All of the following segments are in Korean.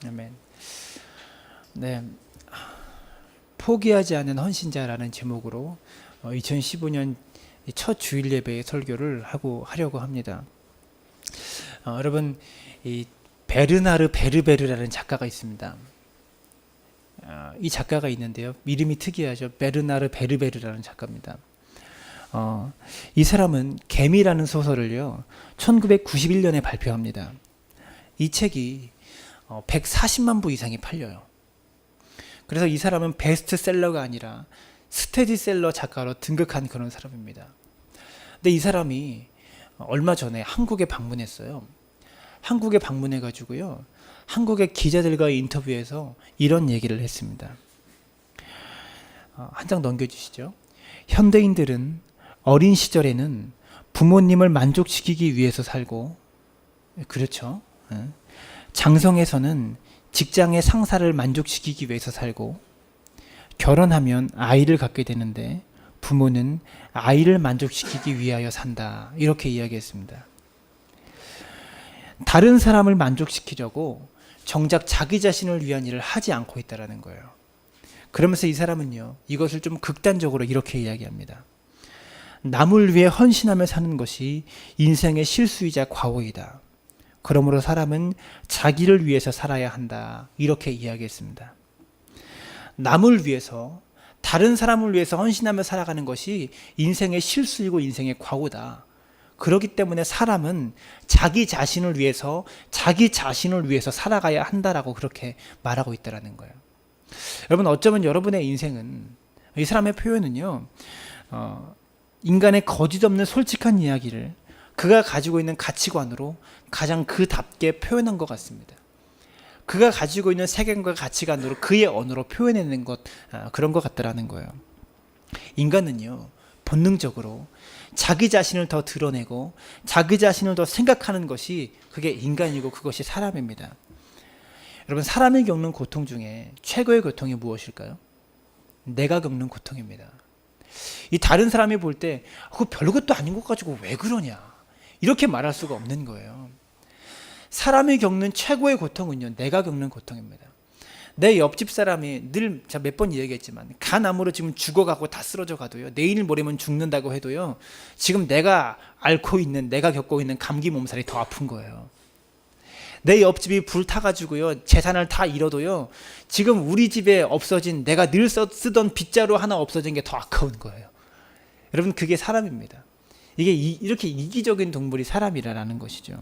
아멘. 네, 포기하지 않는 헌신자라는 제목으로 2015년 첫 주일 예배의 설교를 하려고 합니다. 여러분, 이 베르나르 베르베르라는 작가가 있습니다. 이 작가가 있는데요, 이름이 특이하죠. 베르나르 베르베르라는 작가입니다. 이 사람은 개미라는 소설을요 1991년에 발표합니다. 이 책이 140만 부 이상이 팔려요. 그래서 이 사람은 베스트셀러가 아니라 스테디셀러 작가로 등극한 그런 사람입니다. 근데 이 사람이 얼마 전에 한국에 방문했어요. 한국에 방문해 가지고요, 한국의 기자들과의 인터뷰에서 이런 얘기를 했습니다. 한 장 넘겨주시죠. 현대인들은 어린 시절에는 부모님을 만족시키기 위해서 살고, 그렇죠, 장성에서는 직장의 상사를 만족시키기 위해서 살고, 결혼하면 아이를 갖게 되는데 부모는 아이를 만족시키기 위하여 산다, 이렇게 이야기했습니다. 다른 사람을 만족시키려고 정작 자기 자신을 위한 일을 하지 않고 있다는 거예요. 그러면서 이 사람은요, 이것을 좀 극단적으로 이렇게 이야기합니다. 남을 위해 헌신하며 사는 것이 인생의 실수이자 과오이다. 그러므로 사람은 자기를 위해서 살아야 한다, 이렇게 이야기했습니다. 남을 위해서, 다른 사람을 위해서 헌신하며 살아가는 것이 인생의 실수이고 인생의 과오다. 그렇기 때문에 사람은 자기 자신을 위해서 살아가야 한다라고 그렇게 말하고 있다는 거예요. 여러분, 어쩌면 여러분의 인생은, 이 사람의 표현은요, 인간의 거짓 없는 솔직한 이야기를 그가 가지고 있는 가치관으로 가장 그답게 표현한 것 같습니다. 그가 가지고 있는 세계관과 가치관으로 그의 언어로 표현해낸 것, 그런 것 같다라는 거예요. 인간은요, 본능적으로 자기 자신을 더 드러내고 자기 자신을 더 생각하는 것이, 그게 인간이고 그것이 사람입니다. 여러분, 사람이 겪는 고통 중에 최고의 고통이 무엇일까요? 내가 겪는 고통입니다. 이 다른 사람이 볼 때 그거 별것도 아닌 것 가지고 왜 그러냐, 이렇게 말할 수가 없는 거예요. 사람이 겪는 최고의 고통은요, 내가 겪는 고통입니다. 내 옆집 사람이, 늘 제가 몇 번 이야기했지만, 간암으로 지금 죽어가고 다 쓰러져 가도요, 내일 모레면 죽는다고 해도요, 지금 내가 겪고 있는 감기 몸살이 더 아픈 거예요. 내 옆집이 불타가지고요, 재산을 다 잃어도요, 지금 우리 집에 없어진, 내가 늘 쓰던 빗자루 하나 없어진 게 더 아까운 거예요. 여러분, 그게 사람입니다. 이게 이렇게 이기적인 동물이 사람이라는 것이죠.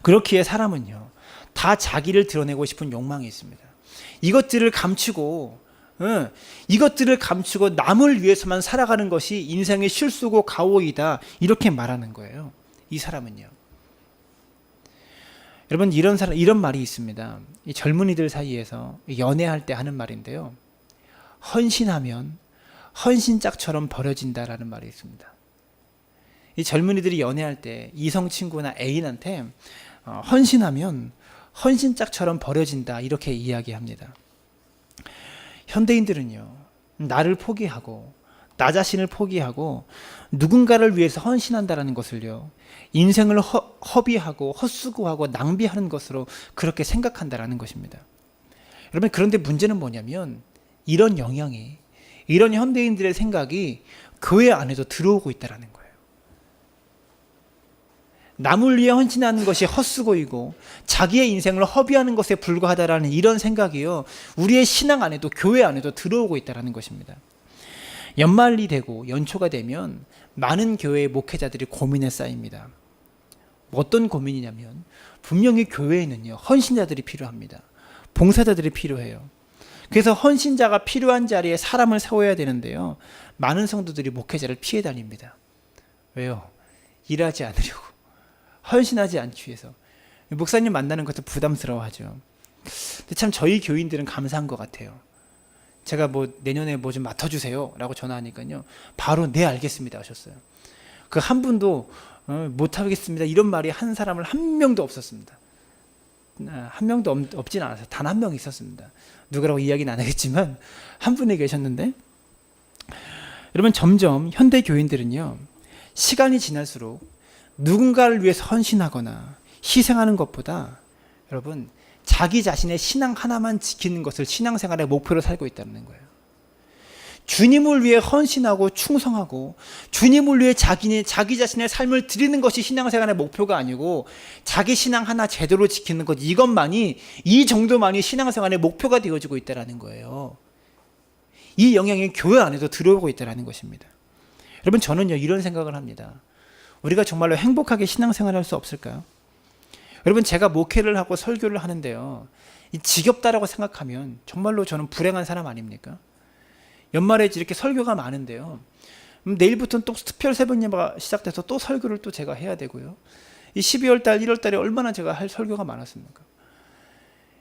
그렇기에 사람은요, 다 자기를 드러내고 싶은 욕망이 있습니다. 이것들을 감추고 남을 위해서만 살아가는 것이 인생의 실수고 가오이다, 이렇게 말하는 거예요. 이 사람은요. 여러분, 이런 말이 있습니다. 이 젊은이들 사이에서 연애할 때 하는 말인데요, 헌신하면 헌신짝처럼 버려진다라는 말이 있습니다. 이 젊은이들이 연애할 때 이성 친구나 애인한테 헌신하면 헌신짝처럼 버려진다, 이렇게 이야기합니다. 현대인들은요, 나를 포기하고 나 자신을 포기하고 누군가를 위해서 헌신한다라는 것을요, 인생을 허비하고 헛수고하고 낭비하는 것으로 그렇게 생각한다라는 것입니다. 여러분, 그런데 문제는 뭐냐면, 이런 영향이, 이런 현대인들의 생각이 교회 안에도 들어오고 있다라는 거예요. 남을 위해 헌신하는 것이 헛수고이고 자기의 인생을 허비하는 것에 불과하다라는 이런 생각이요, 우리의 신앙 안에도, 교회 안에도 들어오고 있다는 것입니다. 연말이 되고 연초가 되면 많은 교회의 목회자들이 고민에 쌓입니다. 어떤 고민이냐면, 분명히 교회에는요, 헌신자들이 필요합니다. 봉사자들이 필요해요. 그래서 헌신자가 필요한 자리에 사람을 세워야 되는데요, 많은 성도들이 목회자를 피해 다닙니다. 왜요? 일하지 않으려고, 헌신하지 않기 위해서. 목사님 만나는 것도 부담스러워하죠. 근데 참 저희 교인들은 감사한 것 같아요. 제가 내년에 좀 맡아주세요 라고 전화하니까요, 바로 네 알겠습니다 하셨어요. 그 한 분도 못하겠습니다 이런 말이 한 사람을 한 명도 없었습니다. 한 명도 없진 않았어요. 단 한 명 있었습니다. 누구라고 이야기는 안 하겠지만 한 분이 계셨는데, 여러분, 점점 현대 교인들은요, 시간이 지날수록 누군가를 위해서 헌신하거나 희생하는 것보다 여러분 자기 자신의 신앙 하나만 지키는 것을 신앙생활의 목표로 살고 있다는 거예요. 주님을 위해 헌신하고 충성하고 주님을 위해 자기 자신의 삶을 드리는 것이 신앙생활의 목표가 아니고 자기 신앙 하나 제대로 지키는 것, 이것만이, 이 정도만이 신앙생활의 목표가 되어지고 있다는 거예요. 이 영향이 교회 안에도 들어오고 있다는 것입니다. 여러분, 저는요 이런 생각을 합니다. 우리가 정말로 행복하게 신앙생활을 할 수 없을까요? 여러분, 제가 목회를 하고 설교를 하는데요, 이 지겹다라고 생각하면 정말로 저는 불행한 사람 아닙니까? 연말에 이렇게 설교가 많은데요, 내일부터는 또 특별 새벽 예배가 시작돼서 또 설교를 또 제가 해야 되고요. 이 12월 달, 1월 달에 얼마나 제가 할 설교가 많았습니까?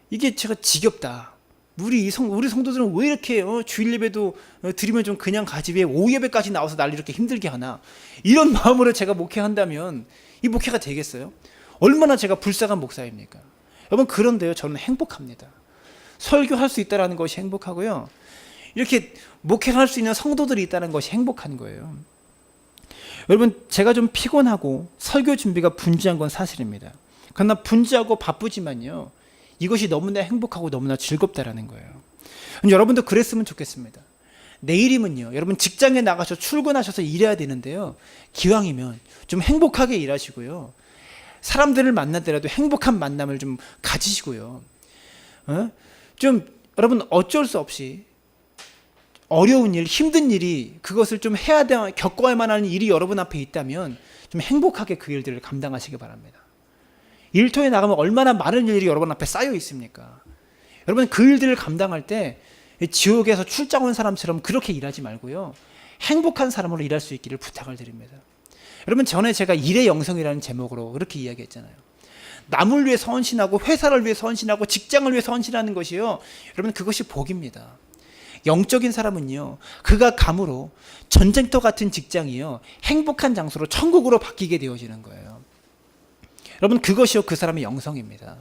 이게 제가 지겹다. 우리 성도들은 왜 이렇게 주일 예배도 드리면 좀 그냥 가지, 왜 오후 예배까지 나와서 날 이렇게 힘들게 하나? 이런 마음으로 제가 목회한다면 이 목회가 되겠어요? 얼마나 제가 불쌍한 목사입니까? 여러분, 그런데요, 저는 행복합니다. 설교할 수 있다는 것이 행복하고요, 이렇게 목회할 수 있는 성도들이 있다는 것이 행복한 거예요. 여러분, 제가 좀 피곤하고 설교 준비가 분주한 건 사실입니다. 그러나 분주하고 바쁘지만요, 이것이 너무나 행복하고 너무나 즐겁다라는 거예요. 여러분도 그랬으면 좋겠습니다. 내일이면요, 여러분 직장에 나가서 출근하셔서 일해야 되는데요, 기왕이면 좀 행복하게 일하시고요, 사람들을 만나더라도 행복한 만남을 좀 가지시고요, 좀 여러분 어쩔 수 없이 어려운 일, 힘든 일이, 그것을 좀 겪어야만 하는 일이 여러분 앞에 있다면 좀 행복하게 그 일들을 감당하시기 바랍니다. 일터에 나가면 얼마나 많은 일들이 여러분 앞에 쌓여 있습니까? 여러분, 그 일들을 감당할 때 지옥에서 출장 온 사람처럼 그렇게 일하지 말고요, 행복한 사람으로 일할 수 있기를 부탁을 드립니다. 여러분, 전에 제가 일의 영성이라는 제목으로 그렇게 이야기했잖아요. 남을 위해서 헌신하고 회사를 위해서 헌신하고 직장을 위해서 헌신하는 것이요, 여러분 그것이 복입니다. 영적인 사람은요, 그가 감으로 전쟁터 같은 직장이요, 행복한 장소로 천국으로 바뀌게 되어지는 거예요. 여러분, 그것이요 그 사람의 영성입니다.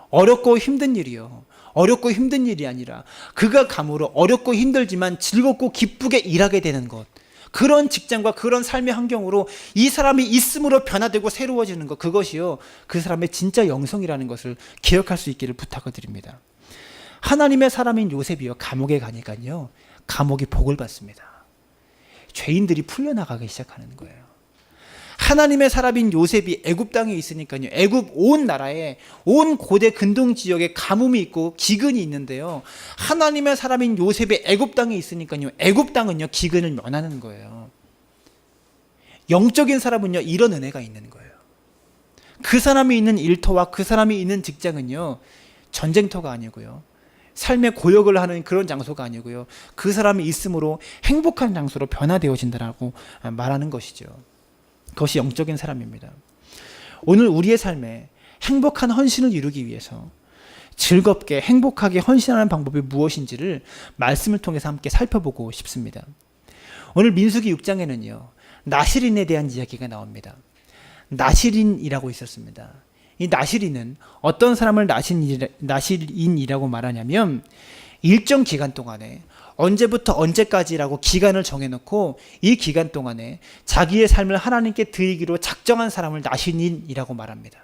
어렵고 힘든 일이요, 어렵고 힘든 일이 아니라 그가 감으로 어렵고 힘들지만 즐겁고 기쁘게 일하게 되는 것, 그런 직장과 그런 삶의 환경으로 이 사람이 있음으로 변화되고 새로워지는 것, 그것이요 그 사람의 진짜 영성이라는 것을 기억할 수 있기를 부탁을 드립니다. 하나님의 사람인 요셉이요, 감옥에 가니까요, 감옥이 복을 받습니다. 죄인들이 풀려나가기 시작하는 거예요. 하나님의 사람인 요셉이 애굽 땅에 있으니까요, 애굽 온 나라에, 온 고대 근동 지역에 가뭄이 있고 기근이 있는데요, 하나님의 사람인 요셉이 애굽 땅에 있으니까요, 애굽 땅은요 기근을 면하는 거예요. 영적인 사람은요 이런 은혜가 있는 거예요. 그 사람이 있는 일터와 그 사람이 있는 직장은요 전쟁터가 아니고요, 삶의 고역을 하는 그런 장소가 아니고요, 그 사람이 있음으로 행복한 장소로 변화되어진다라고 말하는 것이죠. 그것이 영적인 사람입니다. 오늘 우리의 삶에 행복한 헌신을 이루기 위해서 즐겁게 행복하게 헌신하는 방법이 무엇인지를 말씀을 통해서 함께 살펴보고 싶습니다. 오늘 민수기 6장에는요 나실인에 대한 이야기가 나옵니다. 나실인이라고 있었습니다. 이 나실인은 어떤 사람을 나실인이라고 말하냐면, 일정 기간 동안에 언제부터 언제까지라고 기간을 정해놓고 이 기간 동안에 자기의 삶을 하나님께 드리기로 작정한 사람을 나실인이라고 말합니다.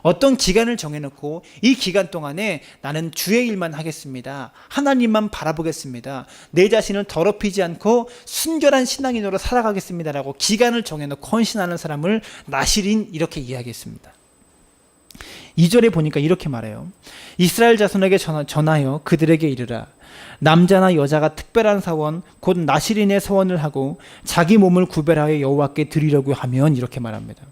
어떤 기간을 정해놓고 이 기간 동안에 나는 주의 일만 하겠습니다, 하나님만 바라보겠습니다, 내 자신을 더럽히지 않고 순결한 신앙인으로 살아가겠습니다라고 기간을 정해놓고 헌신하는 사람을 나실인, 이렇게 이야기했습니다. 2절에 보니까 이렇게 말해요. 이스라엘 자손에게 전하여 그들에게 이르라. 남자나 여자가 특별한 사원 곧 나실인의 서원을 하고 자기 몸을 구별하여 여호와께 드리려고 하면, 이렇게 말합니다.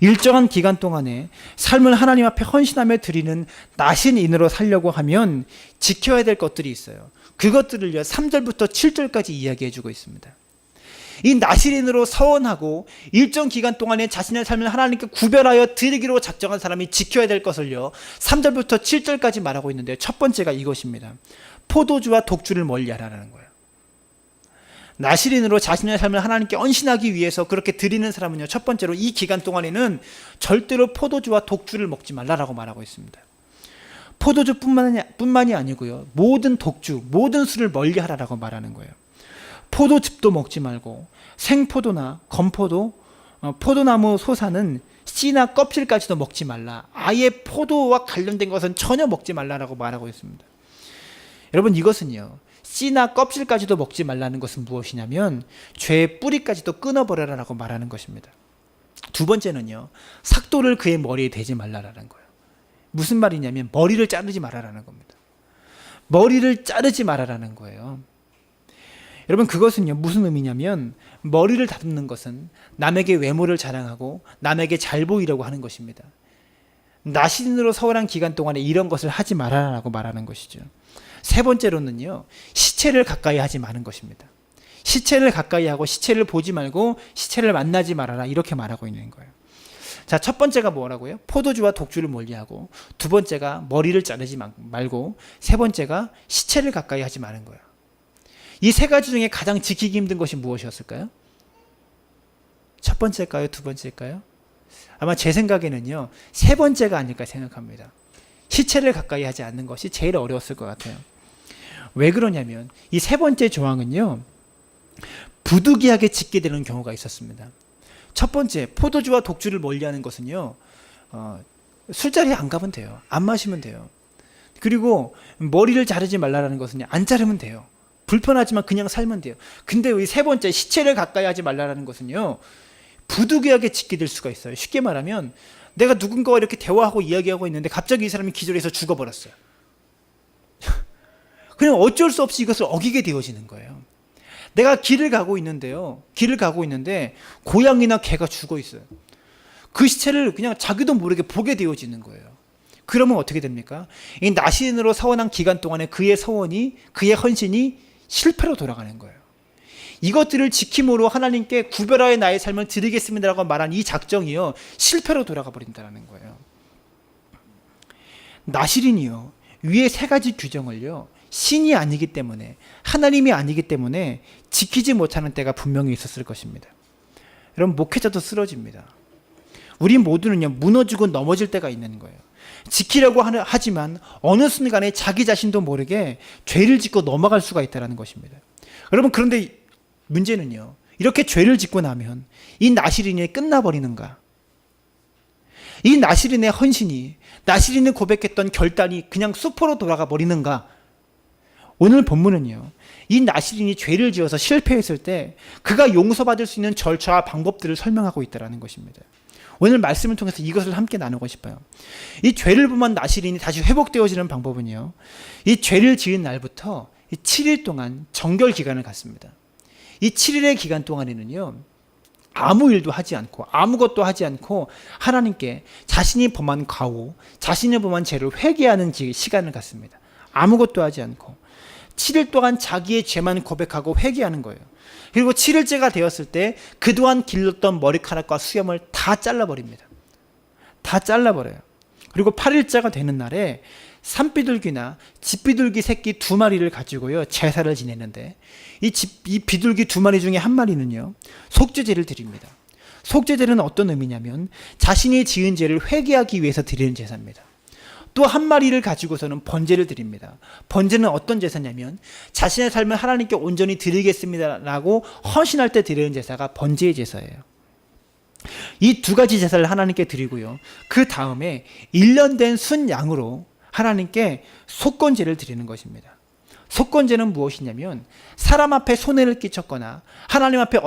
일정한 기간 동안에 삶을 하나님 앞에 헌신하며 드리는 나실인으로 살려고 하면 지켜야 될 것들이 있어요. 그것들을요 3절부터 7절까지 이야기해 주고 있습니다. 이 나실인으로 서원하고 일정 기간 동안에 자신의 삶을 하나님께 구별하여 드리기로 작정한 사람이 지켜야 될 것을요 3절부터 7절까지 말하고 있는데, 첫 번째가 이것입니다. 포도주와 독주를 멀리하라는 거예요. 나실인으로 자신의 삶을 하나님께 헌신하기 위해서 그렇게 드리는 사람은요, 첫 번째로 이 기간 동안에는 절대로 포도주와 독주를 먹지 말라라고 말하고 있습니다. 포도주뿐만이 아니고요, 모든 독주, 모든 술을 멀리하라라고 말하는 거예요. 포도즙도 먹지 말고 생포도나 건포도, 포도나무 소사는 씨나 껍질까지도 먹지 말라. 아예 포도와 관련된 것은 전혀 먹지 말라라고 말하고 있습니다. 여러분, 이것은요, 씨나 껍질까지도 먹지 말라는 것은 무엇이냐면 죄의 뿌리까지도 끊어버려라라고 말하는 것입니다. 두 번째는요, 삭도를 그의 머리에 대지 말라라는 거예요. 무슨 말이냐면 머리를 자르지 말아라는 겁니다. 머리를 자르지 말아라는 거예요. 여러분, 그것은요, 무슨 의미냐면 머리를 다듬는 것은 남에게 외모를 자랑하고 남에게 잘 보이려고 하는 것입니다. 나신으로 서원한 기간 동안에 이런 것을 하지 말아라라고 말하는 것이죠. 세 번째로는요, 시체를 가까이 하지 마는 것입니다. 시체를 가까이 하고 시체를 보지 말고 시체를 만나지 말아라, 이렇게 말하고 있는 거예요. 자, 첫 번째가 뭐라고요? 포도주와 독주를 멀리하고, 두 번째가 머리를 자르지 말고, 세 번째가 시체를 가까이 하지 마는 거예요. 이 세 가지 중에 가장 지키기 힘든 것이 무엇이었을까요? 첫 번째일까요? 두 번째일까요? 아마 제 생각에는요, 세 번째가 아닐까 생각합니다. 시체를 가까이 하지 않는 것이 제일 어려웠을 것 같아요. 왜 그러냐면 이 세 번째 조항은요, 부득이하게 짓게 되는 경우가 있었습니다. 첫 번째, 포도주와 독주를 멀리하는 것은요, 술자리에 안 가면 돼요. 안 마시면 돼요. 그리고 머리를 자르지 말라는 것은 안 자르면 돼요. 불편하지만 그냥 살면 돼요. 근데 이 세 번째, 시체를 가까이 하지 말라는 것은요, 부득이하게 짓게 될 수가 있어요. 쉽게 말하면 내가 누군가와 이렇게 대화하고 이야기하고 있는데 갑자기 이 사람이 기절해서 죽어버렸어요. 그냥 어쩔 수 없이 이것을 어기게 되어지는 거예요. 내가 길을 가고 있는데 고양이나 개가 죽어 있어요. 그 시체를 그냥 자기도 모르게 보게 되어지는 거예요. 그러면 어떻게 됩니까? 이 나신으로 서원한 기간 동안에 그의 서원이, 그의 헌신이 실패로 돌아가는 거예요. 이것들을 지킴으로 하나님께 구별하여 나의 삶을 드리겠습니다라고 말한 이 작정이요, 실패로 돌아가 버린다는 거예요. 나실인이요, 위에 세 가지 규정을요, 신이 아니기 때문에, 하나님이 아니기 때문에 지키지 못하는 때가 분명히 있었을 것입니다. 여러분, 목회자도 쓰러집니다. 우리 모두는요, 무너지고 넘어질 때가 있는 거예요. 지키려고 하지만 어느 순간에 자기 자신도 모르게 죄를 짓고 넘어갈 수가 있다는 것입니다. 여러분, 그런데 문제는요, 이렇게 죄를 짓고 나면 이 나실인이 끝나버리는가? 이 나실인의 헌신이, 나실인이 고백했던 결단이 그냥 수포로 돌아가 버리는가? 오늘 본문은요, 이 나실인이 죄를 지어서 실패했을 때 그가 용서받을 수 있는 절차와 방법들을 설명하고 있다는 것입니다. 오늘 말씀을 통해서 이것을 함께 나누고 싶어요. 이 죄를 범한 나실인이 다시 회복되어지는 방법은요, 이 죄를 지은 날부터 7일 동안 정결 기간을 갖습니다. 이 7일의 기간 동안에는요, 아무 일도 하지 않고 아무것도 하지 않고 하나님께 자신이 범한 과오, 자신이 범한 죄를 회개하는 시간을 갖습니다. 아무것도 하지 않고 7일 동안 자기의 죄만 고백하고 회개하는 거예요. 그리고 7일째가 되었을 때 그동안 길렀던 머리카락과 수염을 다 잘라버립니다. 다 잘라버려요. 그리고 8일째가 되는 날에 산비둘기나 집비둘기 새끼 2마리를 가지고요, 제사를 지내는데 이 비둘기 2마리 중에 한 마리는요, 속죄제를 드립니다. 속죄제는 어떤 의미냐면 자신이 지은 죄를 회개하기 위해서 드리는 제사입니다. 또 한 마리를 가지고서는 번제를 드립니다. 번제는 어떤 제사냐면 자신의 삶을 하나님께 온전히 드리겠습니다라고 헌신할 때 드리는 제사가 번제의 제사예요. 이 두 가지 제사를 하나님께 드리고요, 그 다음에 1년 된 순양으로 하나님께 속건제를 드리는 것입니다. 속건제는 무엇이냐면 사람 앞에 손해를 끼쳤거나 하나님 앞에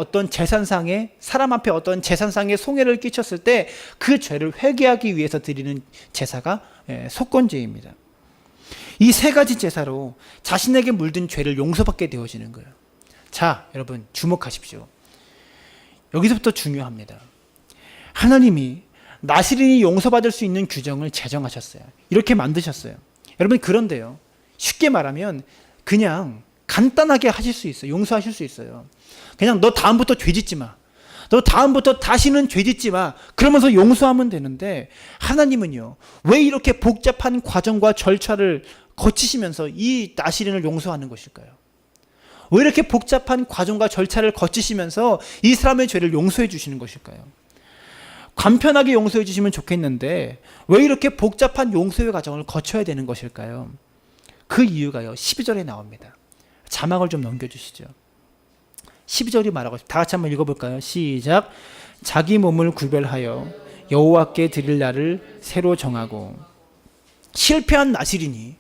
사람 앞에 어떤 재산상의 손해를 끼쳤을 때 그 죄를 회개하기 위해서 드리는 제사가 속건제입니다. 이 세 가지 제사로 자신에게 물든 죄를 용서받게 되어지는 거예요. 자, 여러분 주목하십시오. 여기서부터 중요합니다. 하나님이 나실인이 용서받을 수 있는 규정을 제정하셨어요. 이렇게 만드셨어요. 여러분, 그런데요, 쉽게 말하면 그냥 간단하게 하실 수 있어요. 용서하실 수 있어요. 그냥 너 다음부터 죄 짓지 마. 너 다음부터 다시는 죄 짓지 마. 그러면서 용서하면 되는데, 하나님은요, 왜 이렇게 복잡한 과정과 절차를 거치시면서 이 나실인을 용서하는 것일까요? 왜 이렇게 복잡한 과정과 절차를 거치시면서 이 사람의 죄를 용서해 주시는 것일까요? 간편하게 용서해 주시면 좋겠는데 왜 이렇게 복잡한 용서의 과정을 거쳐야 되는 것일까요? 그 이유가요, 12절에 나옵니다. 자막을 좀 넘겨주시죠. 12절이 말하고, 다 같이 한번 읽어볼까요? 시작. 자기 몸을 구별하여 여호와께 드릴 날을 새로 정하고. 실패한 나실인이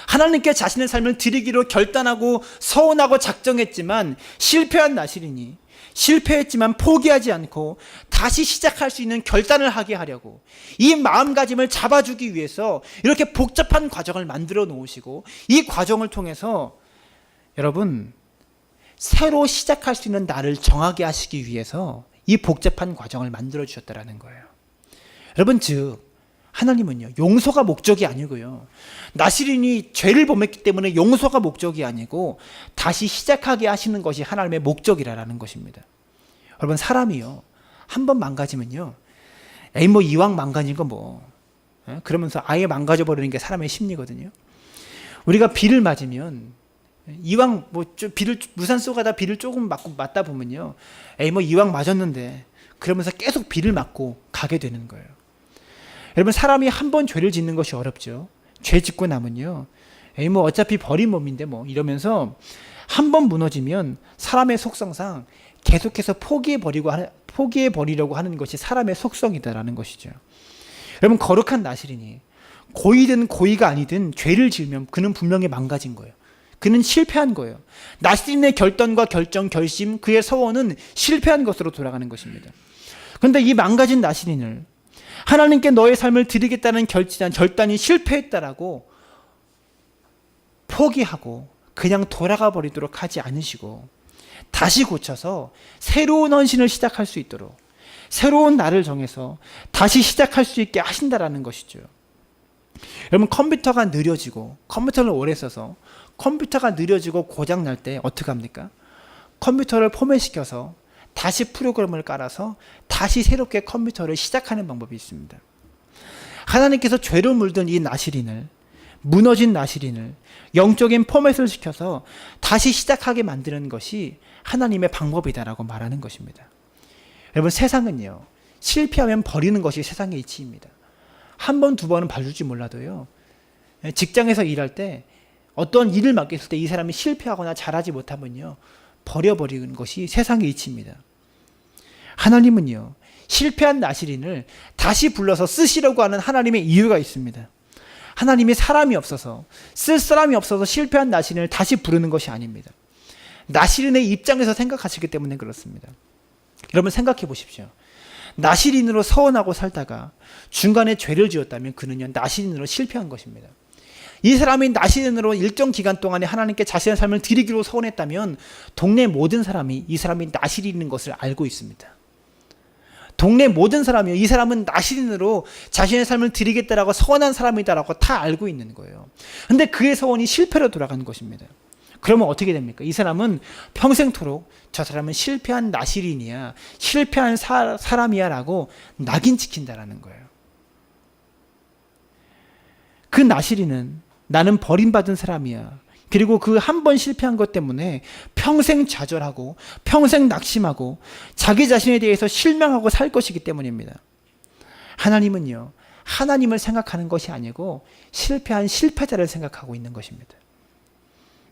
하나님께 자신의 삶을 드리기로 결단하고 서원하고 작정했지만, 실패한 나실인이 실패했지만 포기하지 않고 다시 시작할 수 있는 결단을 하게 하려고 이 마음가짐을 잡아주기 위해서 이렇게 복잡한 과정을 만들어 놓으시고, 이 과정을 통해서 여러분 새로 시작할 수 있는 날을 정하게 하시기 위해서 이 복잡한 과정을 만들어 주셨다라는 거예요. 여러분, 즉 하나님은요, 용서가 목적이 아니고요, 나실인이 죄를 범했기 때문에 용서가 목적이 아니고 다시 시작하게 하시는 것이 하나님의 목적이라는 것입니다. 여러분, 사람이요 한 번 망가지면요, 에이 뭐 이왕 망가진 거 뭐, 그러면서 아예 망가져 버리는 게 사람의 심리거든요. 우리가 비를 맞으면 이왕 뭐 비를 무산 쏘가다 비를 조금 맞다 보면요, 에이 뭐 이왕 맞았는데, 그러면서 계속 비를 맞고 가게 되는 거예요. 여러분, 사람이 한 번 죄를 짓는 것이 어렵죠. 죄 짓고 나면요, 에이 뭐 어차피 버린 몸인데 뭐 이러면서 한 번 무너지면 사람의 속성상 계속해서 포기해 버리려고 하는 것이 사람의 속성이다라는 것이죠. 여러분, 거룩한 나실인이 고의든 고의가 아니든 죄를 지으면 그는 분명히 망가진 거예요. 그는 실패한 거예요. 나실인의 결단과 결정, 결심, 그의 서원은 실패한 것으로 돌아가는 것입니다. 그런데 이 망가진 나실인을 하나님께 너의 삶을 드리겠다는 결단이 실패했다라고 포기하고 그냥 돌아가 버리도록 하지 않으시고, 다시 고쳐서 새로운 헌신을 시작할 수 있도록 새로운 날을 정해서 다시 시작할 수 있게 하신다라는 것이죠. 여러분, 컴퓨터가 느려지고, 컴퓨터를 오래 써서 컴퓨터가 느려지고 고장 날 때 어떻게 합니까? 컴퓨터를 포맷시켜서 다시 프로그램을 깔아서 다시 새롭게 컴퓨터를 시작하는 방법이 있습니다. 하나님께서 죄로 물든 이 나실인을, 무너진 나실인을 영적인 포맷을 시켜서 다시 시작하게 만드는 것이 하나님의 방법이다라고 말하는 것입니다. 여러분, 세상은요, 실패하면 버리는 것이 세상의 이치입니다. 한 번, 두 번은 봐줄지 몰라도요, 직장에서 일할 때 어떤 일을 맡겼을 때 이 사람이 실패하거나 잘하지 못하면요, 버려버리는 것이 세상의 이치입니다. 하나님은요, 실패한 나실인을 다시 불러서 쓰시려고 하는 하나님의 이유가 있습니다. 하나님이 사람이 없어서, 쓸 사람이 없어서 실패한 나실인을 다시 부르는 것이 아닙니다. 나실인의 입장에서 생각하시기 때문에 그렇습니다. 여러분, 생각해 보십시오. 나실인으로 서원하고 살다가 중간에 죄를 지었다면 그는요, 나실인으로 실패한 것입니다. 이 사람이 나실인으로 일정 기간 동안에 하나님께 자신의 삶을 드리기로 서원했다면 동네 모든 사람이 이 사람이 나실인인 것을 알고 있습니다. 동네 모든 사람이요, 이 사람은 나실인으로 자신의 삶을 드리겠다라고 서원한 사람이다라고 다 알고 있는 거예요. 근데 그의 서원이 실패로 돌아간 것입니다. 그러면 어떻게 됩니까? 이 사람은 평생토록 저 사람은 실패한 나실인이야, 실패한 사람이야 라고 낙인 찍힌다라는 거예요. 그 나실인은 나는 버림받은 사람이야, 그리고 그 한 번 실패한 것 때문에 평생 좌절하고 평생 낙심하고 자기 자신에 대해서 실망하고 살 것이기 때문입니다. 하나님은요, 하나님을 생각하는 것이 아니고 실패한 실패자를 생각하고 있는 것입니다.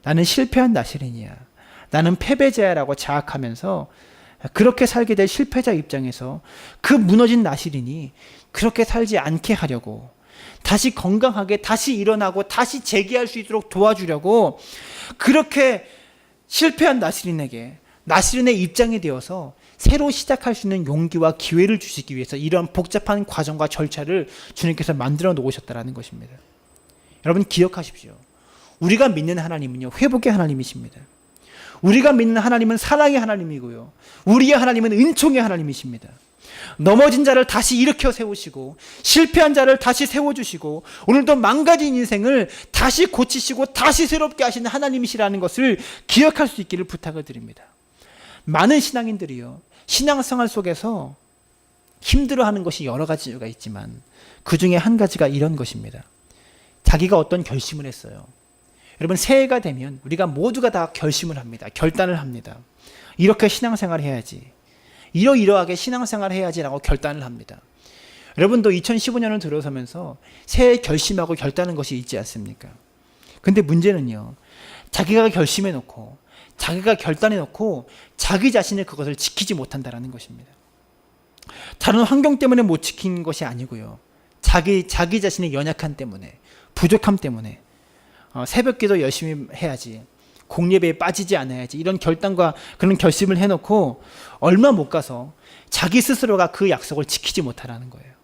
나는 실패한 나실인이야, 나는 패배자야라고 자학하면서 그렇게 살게 될 실패자 입장에서 그 무너진 나실인이 그렇게 살지 않게 하려고, 다시 건강하게 다시 일어나고 다시 재기할 수 있도록 도와주려고 그렇게 실패한 나실인에게 나실인의 입장이 되어서 새로 시작할 수 있는 용기와 기회를 주시기 위해서 이러한 복잡한 과정과 절차를 주님께서 만들어 놓으셨다는 것입니다. 여러분, 기억하십시오. 우리가 믿는 하나님은요, 회복의 하나님이십니다. 우리가 믿는 하나님은 사랑의 하나님이고요, 우리의 하나님은 은총의 하나님이십니다. 넘어진 자를 다시 일으켜 세우시고 실패한 자를 다시 세워주시고 오늘도 망가진 인생을 다시 고치시고 다시 새롭게 하시는 하나님이시라는 것을 기억할 수 있기를 부탁을 드립니다. 많은 신앙인들이요, 신앙생활 속에서 힘들어하는 것이 여러 가지 이유가 있지만 그 중에 한 가지가 이런 것입니다. 자기가 어떤 결심을 했어요. 여러분, 새해가 되면 우리가 모두가 다 결심을 합니다. 결단을 합니다. 이렇게 신앙생활을 해야지, 이러이러하게 신앙생활을 해야지라고 결단을 합니다. 여러분도 2015년을 들어서면서 새해 결심하고 결단한 것이 있지 않습니까? 근데 문제는요, 자기가 결심해 놓고 자기가 결단해 놓고 자기 자신의 그것을 지키지 못한다는 것입니다. 다른 환경 때문에 못 지킨 것이 아니고요. 자기 자신의 연약함 때문에, 부족함 때문에 새벽기도 열심히 해야지, 공예배에 빠지지 않아야지, 이런 결단과 그런 결심을 해놓고 얼마 못 가서 자기 스스로가 그 약속을 지키지 못하라는 거예요.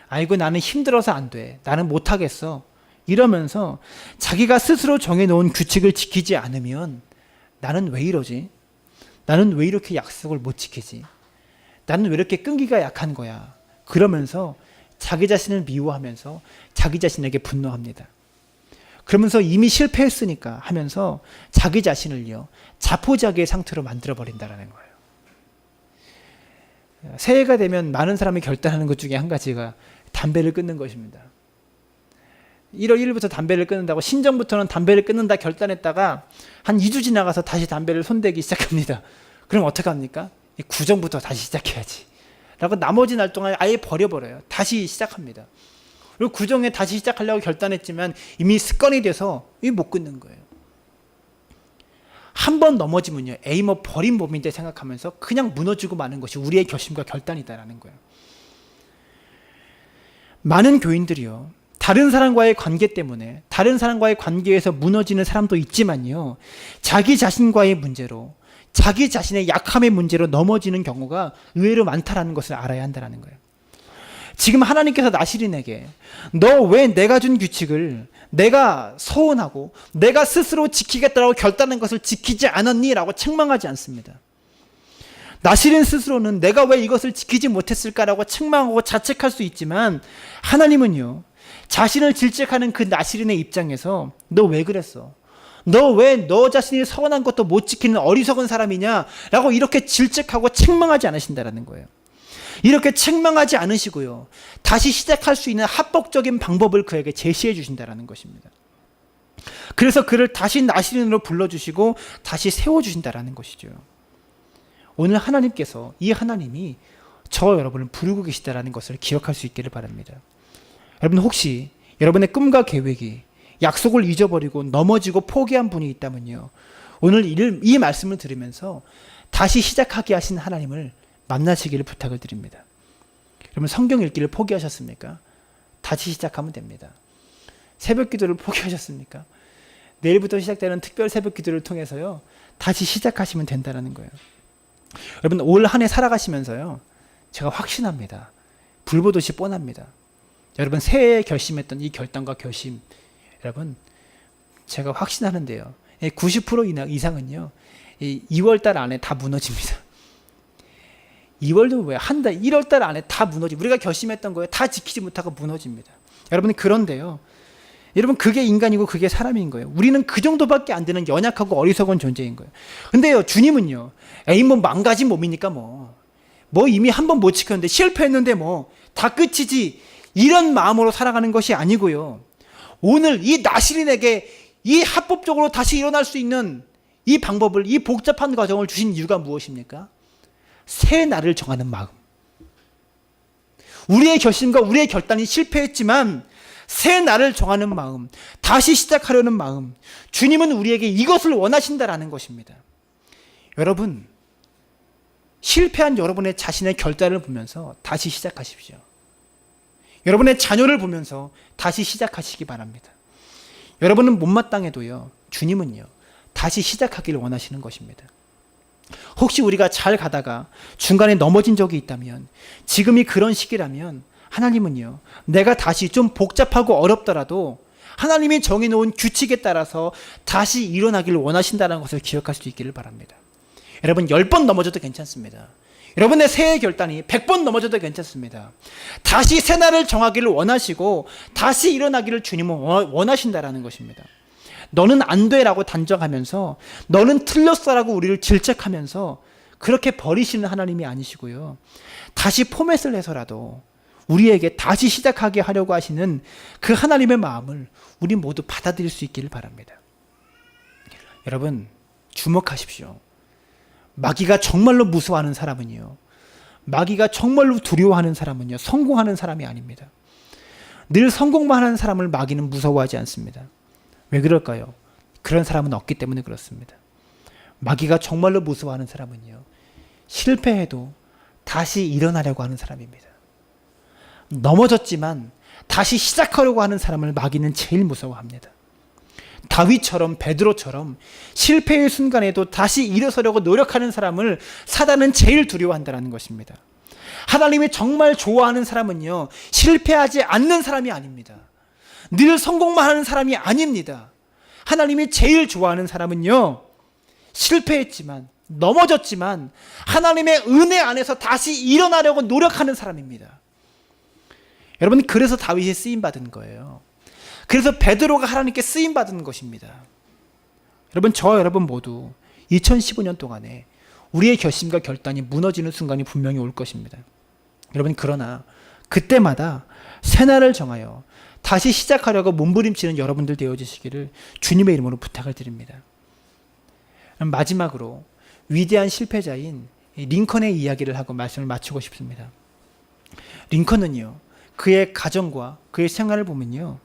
아이고 나는 힘들어서 안 돼, 나는 못하겠어, 이러면서 자기가 스스로 정해놓은 규칙을 지키지 않으면 나는 왜 이러지? 나는 왜 이렇게 약속을 못 지키지? 나는 왜 이렇게 끈기가 약한 거야? 그러면서 자기 자신을 미워하면서 자기 자신에게 분노합니다. 그러면서 이미 실패했으니까 하면서 자기 자신을요, 자포자기의 상태로 만들어버린다는 거예요. 새해가 되면 많은 사람이 결단하는 것 중에 한 가지가 담배를 끊는 것입니다. 1월 1일부터 담배를 끊는다고, 신정부터는 담배를 끊는다 결단했다가 한 2주 지나가서 다시 담배를 손대기 시작합니다. 그럼 어떡합니까? 구정부터 다시 시작해야지 라고 나머지 날 동안 아예 버려버려요. 다시 시작합니다. 그리고 구정에 다시 시작하려고 결단했지만 이미 습관이 돼서 못 끊는 거예요. 한 번 넘어지면요, 에이 뭐 버린 몸인데 생각하면서 그냥 무너지고 마는 것이 우리의 결심과 결단이다라는 거예요. 많은 교인들이요, 다른 사람과의 관계 때문에, 다른 사람과의 관계에서 무너지는 사람도 있지만요, 자기 자신과의 문제로, 자기 자신의 약함의 문제로 넘어지는 경우가 의외로 많다라는 것을 알아야 한다는 거예요. 지금 하나님께서 나시린에게 너 왜 내가 준 규칙을 내가 서운하고 내가 스스로 지키겠다고 결단한 것을 지키지 않았니? 라고 책망하지 않습니다. 나시린 스스로는 내가 왜 이것을 지키지 못했을까라고 책망하고 자책할 수 있지만, 하나님은요, 자신을 질책하는 그 나시린의 입장에서 너 왜 그랬어? 너 왜 너 자신이 서운한 것도 못 지키는 어리석은 사람이냐? 라고 이렇게 질책하고 책망하지 않으신다는 거예요. 이렇게 책망하지 않으시고요, 다시 시작할 수 있는 합법적인 방법을 그에게 제시해 주신다는 것입니다. 그래서 그를 다시 나시린으로 불러주시고 다시 세워주신다는 것이죠. 오늘 하나님께서, 이 하나님이 저 여러분을 부르고 계시다는 것을 기억할 수 있기를 바랍니다. 여러분, 혹시 여러분의 꿈과 계획이 약속을 잊어버리고 넘어지고 포기한 분이 있다면요, 오늘 이 말씀을 들으면서 다시 시작하게 하신 하나님을 만나시기를 부탁을 드립니다. 여러분, 성경 읽기를 포기하셨습니까? 다시 시작하면 됩니다. 새벽 기도를 포기하셨습니까? 내일부터 시작되는 특별 새벽 기도를 통해서요, 다시 시작하시면 된다는 거예요. 여러분, 올 한 해 살아가시면서요, 제가 확신합니다. 불보듯이 뻔합니다. 여러분, 새해에 결심했던 이 결단과 결심, 여러분, 제가 확신하는데요, 90% 이상은요, 2월달 안에 다 무너집니다. 2월도 왜 한 달, 1월달 안에 다 무너집니다. 우리가 결심했던 거예요, 다 지키지 못하고 무너집니다. 여러분, 그런데요, 여러분, 그게 인간이고 그게 사람인 거예요. 우리는 그 정도밖에 안 되는 연약하고 어리석은 존재인 거예요. 근데요, 주님은요, 에이 뭐 망가진 몸이니까 뭐 이미 한 번 못 지켰는데, 실패했는데 뭐 다 끝이지, 이런 마음으로 살아가는 것이 아니고요, 오늘 이 나시린에게 이 합법적으로 다시 일어날 수 있는 이 방법을, 이 복잡한 과정을 주신 이유가 무엇입니까? 새 날을 정하는 마음. 우리의 결심과 우리의 결단이 실패했지만 새 날을 정하는 마음, 다시 시작하려는 마음, 주님은 우리에게 이것을 원하신다라는 것입니다. 여러분, 실패한 여러분의 자신의 결단을 보면서 다시 시작하십시오. 여러분의 자녀를 보면서 다시 시작하시기 바랍니다. 여러분은 못마땅해도요, 주님은요, 다시 시작하기를 원하시는 것입니다. 혹시 우리가 잘 가다가 중간에 넘어진 적이 있다면, 지금이 그런 시기라면 하나님은요, 내가 다시 좀 복잡하고 어렵더라도 하나님이 정해놓은 규칙에 따라서 다시 일어나기를 원하신다는 것을 기억할 수 있기를 바랍니다. 여러분, 10번 넘어져도 괜찮습니다. 여러분의 새해 결단이 100번 넘어져도 괜찮습니다. 다시 새 날을 정하기를 원하시고 다시 일어나기를 주님은 원하신다는 것입니다. 너는 안 돼라고 단정하면서, 너는 틀렸어라고 우리를 질책하면서 그렇게 버리시는 하나님이 아니시고요, 다시 포맷을 해서라도 우리에게 다시 시작하게 하려고 하시는 그 하나님의 마음을 우리 모두 받아들일 수 있기를 바랍니다. 여러분, 주목하십시오. 마귀가 정말로 무서워하는 사람은요, 마귀가 정말로 두려워하는 사람은요, 성공하는 사람이 아닙니다. 늘 성공만 하는 사람을 마귀는 무서워하지 않습니다. 왜 그럴까요? 그런 사람은 없기 때문에 그렇습니다. 마귀가 정말로 무서워하는 사람은요, 실패해도 다시 일어나려고 하는 사람입니다. 넘어졌지만 다시 시작하려고 하는 사람을 마귀는 제일 무서워합니다. 다윗처럼 베드로처럼 실패의 순간에도 다시 일어서려고 노력하는 사람을 사단은 제일 두려워한다는 것입니다. 하나님이 정말 좋아하는 사람은요, 실패하지 않는 사람이 아닙니다. 늘 성공만 하는 사람이 아닙니다. 하나님이 제일 좋아하는 사람은요, 실패했지만 넘어졌지만 하나님의 은혜 안에서 다시 일어나려고 노력하는 사람입니다. 여러분, 그래서 다윗이 쓰임받은 거예요. 그래서 베드로가 하나님께 쓰임받은 것입니다. 여러분, 저와 여러분 모두 2015년 동안에 우리의 결심과 결단이 무너지는 순간이 분명히 올 것입니다. 여러분, 그러나 그때마다 새날을 정하여 다시 시작하려고 몸부림치는 여러분들 되어주시기를 주님의 이름으로 부탁을 드립니다. 마지막으로 위대한 실패자인 링컨의 이야기를 하고 말씀을 마치고 싶습니다. 링컨은요, 그의 가정과 그의 생활을 보면요,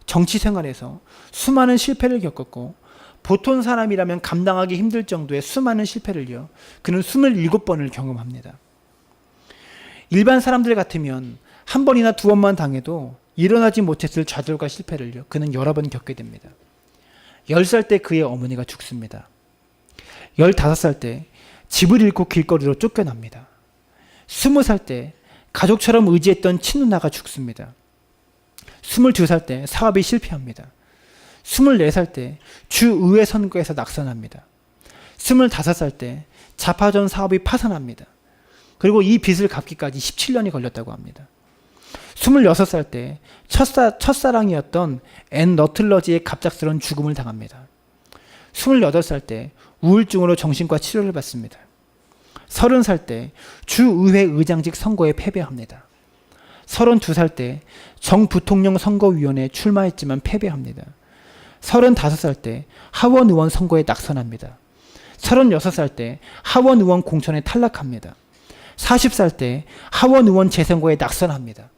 정치 생활에서 수많은 실패를 겪었고 보통 사람이라면 감당하기 힘들 정도의 수많은 실패를요, 그는 27번을 경험합니다. 일반 사람들 같으면 한 번이나 두 번만 당해도 일어나지 못했을 좌절과 실패를요, 그는 여러 번 겪게 됩니다. 10살 때 그의 어머니가 죽습니다. 15살 때 집을 잃고 길거리로 쫓겨납니다. 20살 때 가족처럼 의지했던 친누나가 죽습니다. 22살 때 사업이 실패합니다. 24살 때 주의회 선거에서 낙선합니다. 25살 때 자파전 사업이 파산합니다. 그리고 이 빚을 갚기까지 17년이 걸렸다고 합니다. 26살 때 첫사랑이었던 앤 너틀러지의 갑작스러운 죽음을 당합니다. 28살 때 우울증으로 정신과 치료를 받습니다. 30살 때 주의회 의장직 선거에 패배합니다. 32살 때 정부통령 선거위원회에 출마했지만 패배합니다. 35살 때 하원 의원 선거에 낙선합니다. 36살 때 하원 의원 공천에 탈락합니다. 40살 때 하원 의원 재선거에 낙선합니다.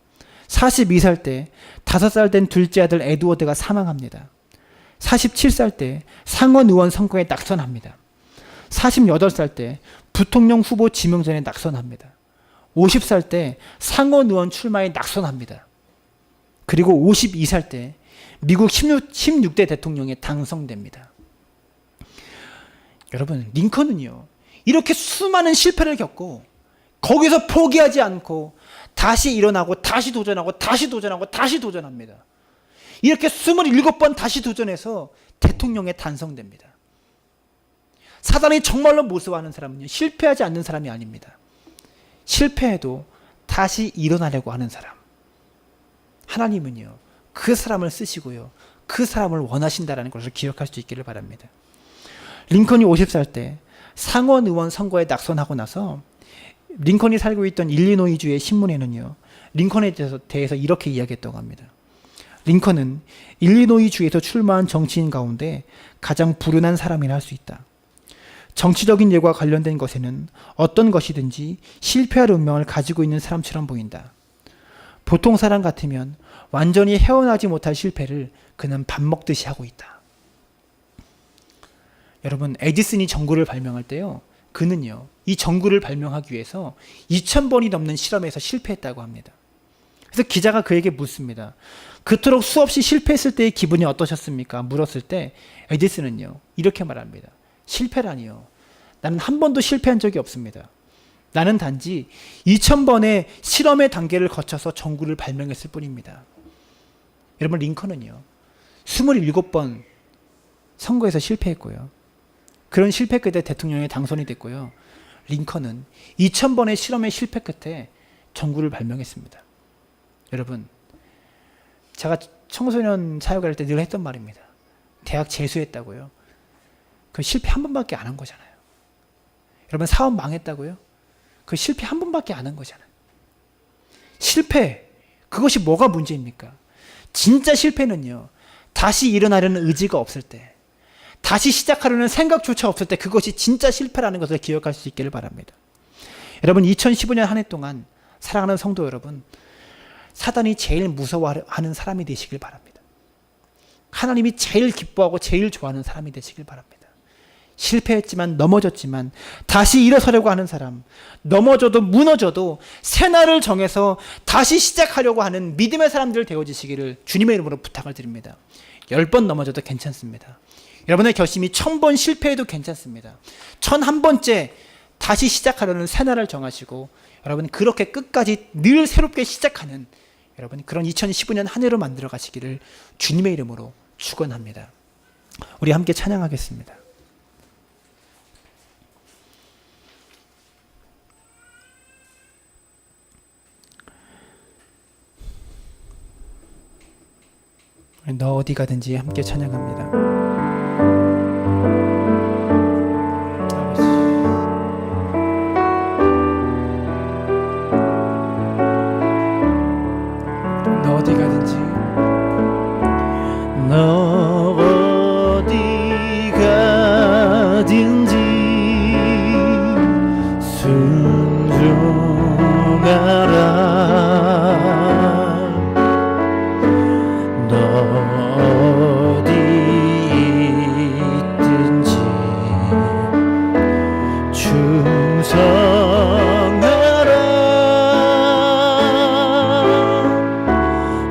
42살 때 5살 된 둘째 아들 에드워드가 사망합니다. 47살 때 상원 의원 선거에 낙선합니다. 48살 때 부통령 후보 지명전에 낙선합니다. 50살 때 상원 의원 출마에 낙선합니다. 그리고 52살 때 미국 16대 대통령에 당선됩니다. 여러분, 링컨은요, 이렇게 수많은 실패를 겪고 거기서 포기하지 않고 다시 일어나고 다시 도전하고 다시 도전하고 다시 도전합니다. 이렇게 27번 다시 도전해서 대통령에 당선됩니다. 사단이 정말로 무서워하는 사람은요, 실패하지 않는 사람이 아닙니다. 실패해도 다시 일어나려고 하는 사람. 하나님은요, 그 사람을 쓰시고요, 그 사람을 원하신다는 것을 기억할 수 있기를 바랍니다. 링컨이 50살 때 상원 의원 선거에 낙선하고 나서 링컨이 살고 있던 일리노이주의 신문에는요, 링컨에 대해서 이렇게 이야기했다고 합니다. 링컨은 일리노이주에서 출마한 정치인 가운데 가장 불운한 사람이라 할 수 있다. 정치적인 일과 관련된 것에는 어떤 것이든지 실패할 운명을 가지고 있는 사람처럼 보인다. 보통 사람 같으면 완전히 헤어나지 못할 실패를 그는 밥 먹듯이 하고 있다. 여러분, 에디슨이 전구를 발명할 때요, 그는요, 이 전구를 발명하기 위해서 2000번이 넘는 실험에서 실패했다고 합니다. 그래서 기자가 그에게 묻습니다. 그토록 수없이 실패했을 때의 기분이 어떠셨습니까? 물었을 때 에디슨은요, 이렇게 말합니다. 실패라니요, 나는 한 번도 실패한 적이 없습니다. 나는 단지 2000번의 실험의 단계를 거쳐서 전구를 발명했을 뿐입니다. 여러분, 링컨은요, 27번 선거에서 실패했고요, 그런 실패 끝에 대통령에 당선이 됐고요, 링컨은 2000번의 실험의 실패 끝에 전구를 발명했습니다. 여러분, 제가 청소년 사역할 때 늘 했던 말입니다. 대학 재수했다고요, 그 실패 한 번밖에 안 한 거잖아요. 여러분, 사업 망했다고요, 그 실패 한 번밖에 안 한 거잖아요. 실패, 그것이 뭐가 문제입니까? 진짜 실패는요, 다시 일어나려는 의지가 없을 때, 다시 시작하려는 생각조차 없을 때, 그것이 진짜 실패라는 것을 기억할 수 있기를 바랍니다. 여러분, 2015년 한 해 동안 사랑하는 성도 여러분, 사단이 제일 무서워하는 사람이 되시길 바랍니다. 하나님이 제일 기뻐하고 제일 좋아하는 사람이 되시길 바랍니다. 실패했지만 넘어졌지만 다시 일어서려고 하는 사람, 넘어져도 무너져도 새날을 정해서 다시 시작하려고 하는 믿음의 사람들 되어지시기를 주님의 이름으로 부탁을 드립니다. 10번 넘어져도 괜찮습니다. 여러분의 결심이 1000번 실패해도 괜찮습니다. 1001번째 다시 시작하려는 새날을 정하시고 여러분 그렇게 끝까지 늘 새롭게 시작하는 여러분 그런 2015년 한 해로 만들어 가시기를 주님의 이름으로 축원합니다. 우리 함께 찬양하겠습니다. 너 어디 가든지 함께 찬양합니다. 너 어디 가든지 너 어디 가든지 순종하라. 너 어디 있든지 충성하라.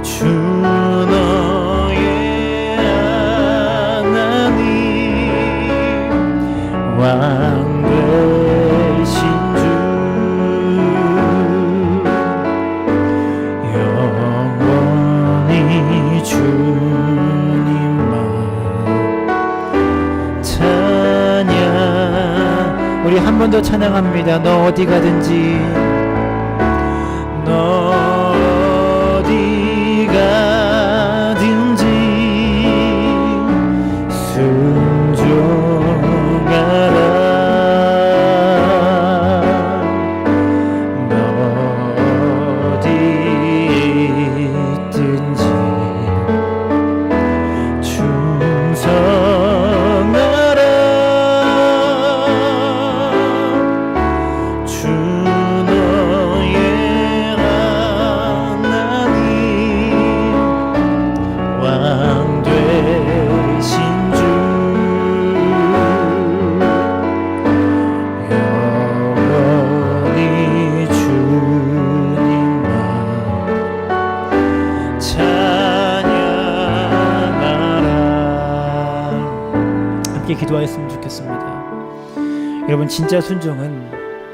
주 너의 하나님 왕 되신 주 영원히 주님만 찬양. 우리 한 번 더 찬양합니다. 너 어디 가든지 너 어디 가든지 순종하라. 너 어디 있든지 충성하라. 주 너의 하나님 왕 되신 주 영원히 주님만 찬양하라. 함께 기도하였으면 좋겠습니다. 여러분 진짜 순종은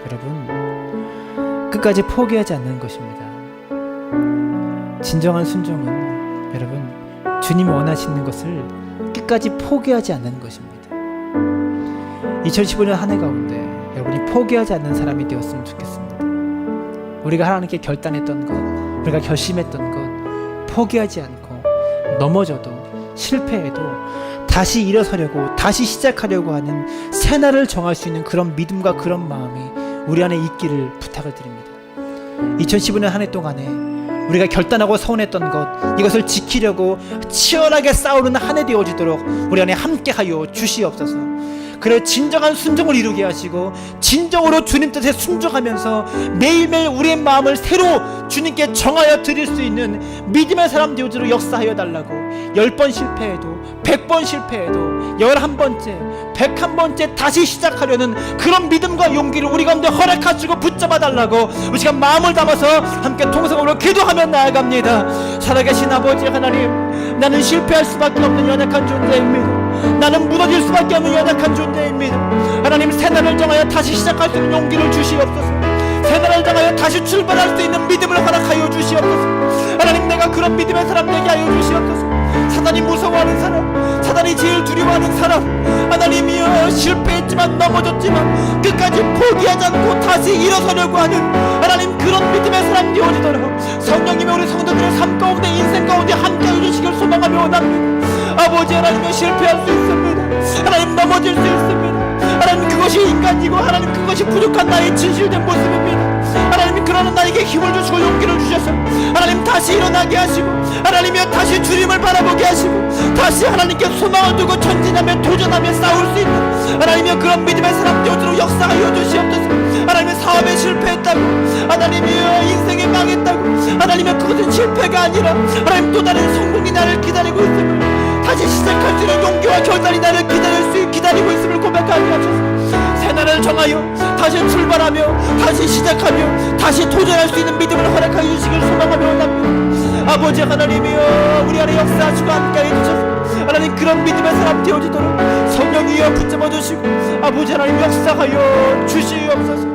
여러분 끝까지 포기하지 않는 것입니다. 진정한 순종은 여러분 주님이 원하시는 것을 끝까지 포기하지 않는 것입니다. 2015년 한 해 가운데 여러분이 포기하지 않는 사람이 되었으면 좋겠습니다. 우리가 하나님께 결단했던 것, 우리가 결심했던 것 포기하지 않고 넘어져도 실패해도 다시 일어서려고 다시 시작하려고 하는 새날을 정할 수 있는 그런 믿음과 그런 마음이 우리 안에 있기를 부탁을 드립니다. 2015년 한 해 동안에 우리가 결단하고 서운했던 것 이것을 지키려고 치열하게 싸우는 한 해 되어지도록 우리 안에 함께하여 주시옵소서. 그래 진정한 순종을 이루게 하시고 진정으로 주님 뜻에 순종하면서 매일매일 우리의 마음을 새로 주님께 정하여 드릴 수 있는 믿음의 사람 되어지도록 역사하여 달라고. 10번 실패해도 100번 실패해도 11번째 101번째 다시 시작하려는 그런 믿음과 용기를 우리 가운데 허락하시고 붙잡아 달라고 우리 시간 마음을 담아서 함께 통성으로 기도하며 나아갑니다. 살아계신 아버지 하나님, 나는 실패할 수밖에 없는 연약한 존재입니다. 나는 무너질 수밖에 없는 연약한 존재입니다. 하나님 새날을 정하여 다시 시작할 수 있는 용기를 주시옵소서. 새날을 정하여 다시 출발할 수 있는 믿음을 허락하여 주시옵소서. 하나님 내가 그런 믿음의 사람 되게 하여 주시옵소서. 사단이 무서워하는 사람, 사단이 제일 두려워하는 사람, 하나님이여 실패했지만 넘어졌지만 끝까지 포기하지 않고 다시 일어서려고 하는 하나님 그런 믿음의 사람 되어지도록 성령님의 우리 성도들의 삶 가운데 인생 가운데 함께 해주시길 소망하며 원합니다. 아버지 하나님은 실패할 수 있습니다. 하나님 넘어질 수 있습니다. 하나님 그것이 인간이고 하나님 그것이 부족한 나의 진실된 모습입니다. 하나님 그러는 나에게 힘을 주시고 용기를 주셔서 하나님 다시 일어나게 하시고 하나님이여 다시 주님을 바라보게 하시고 다시 하나님께 소망을 두고 전진하며 도전하며 싸울 수 있는 하나님이여 그런 믿음의 사람 되어주도록 역사하여 주시옵소서. 하나님의 사업에 실패했다고 하나님이여 인생에 망했다고 하나님이여 그것은 실패가 아니라 하나님 또 다른 성공이 나를 기다리고 있음을 다시 시작할 수 있는 용기와 결단이 나를 기다릴 수 있고 주를 기다리고 있음을 고백하게 하소서. 새날을 정하여 다시 출발하며 다시 시작하며 다시 도전할 수 있는 믿음을 허락하여 주시길 소망하며 원합니다. 아버지 하나님이여, 우리 안에 역사하시고 함께해 주셔서 하나님 그런 믿음의 사람 되어지도록 성령이여 붙잡아 주시고 아버지 하나님 역사하여 주시옵소서.